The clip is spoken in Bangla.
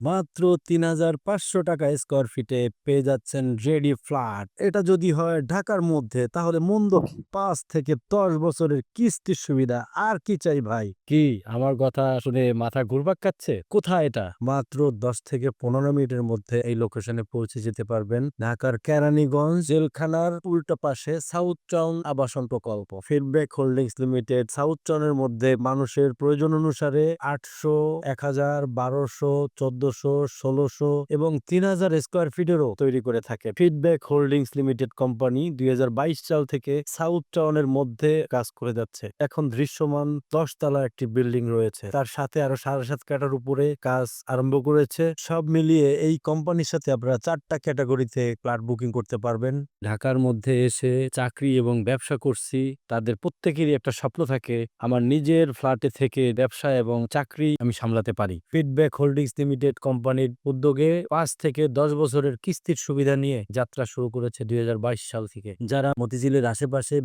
মাত্র ৩,৫০০ টাকা স্কয়ার ফিটে পেয়ে যাচ্ছেন রেডি ফ্ল্যাট। এটা যদি হয় ঢাকার মধ্যে তাহলে মন্দ কি? ৫ থেকে ১০ বছরের কিস্তির সুবিধা। আর কি চাই ভাই? কি আমার কথা শুনে মাথা ঘুরপাক খাচ্ছে? কোথায় এটা? মাত্র ১০ থেকে ১৫ মিনিটের মধ্যে এই লোকেশনে পৌঁছে যেতে পারবেন। ঢাকার কেরানীগঞ্জ জেলখানার উল্টো পাশে সাউথ টাউন আবাসন প্রকল্প। ফিডব্যাক হোল্ডিংস লিমিটেড সাউথ টাউনের মধ্যে মানুষের প্রয়োজন অনুসারে ৮০০, ১,০০০, ১২০০, ১৪০০, ১৬০০ এবং ৩,০০০ স্কয়ার ফিটেরও তৈরি করে থাকে। ফিডব্যাক হোল্ডিংস লিমিটেড কোম্পানি ২০২২ সাল থেকে সাউথ টাউনের মধ্যে কাজ করে যাচ্ছে। এখন দৃশ্যমান ১০ তলা একটি বিল্ডিং রয়েছে। তার সাথে আরো ৭.৫ কাঠার উপরে কাজ আরম্ভ করেছে। সব মিলিয়ে এই কোম্পানির সাথে আপনারা ৪ টা ক্যাটেগরিতে ফ্ল্যাট বুকিং করতে পারবেন। ঢাকার মধ্যে এসে চাকরি এবং ব্যবসা করছি, তাদের প্রত্যেকেরই একটা স্বপ্ন থাকে আমার নিজের ফ্ল্যাটে থেকে ব্যবসা এবং চাকরি আমি সামলাতে পারি। ফিডব্যাক হোল্ডিংস লিমিটেড কোম্পানির উদ্যোগে ৫ থেকে ১০ বছরের কিস্তির সুবিধা নিয়ে যাত্রা শুরু করেছে ২০২২ সাল থেকে। যারা মতিঝিলের আশেপাশে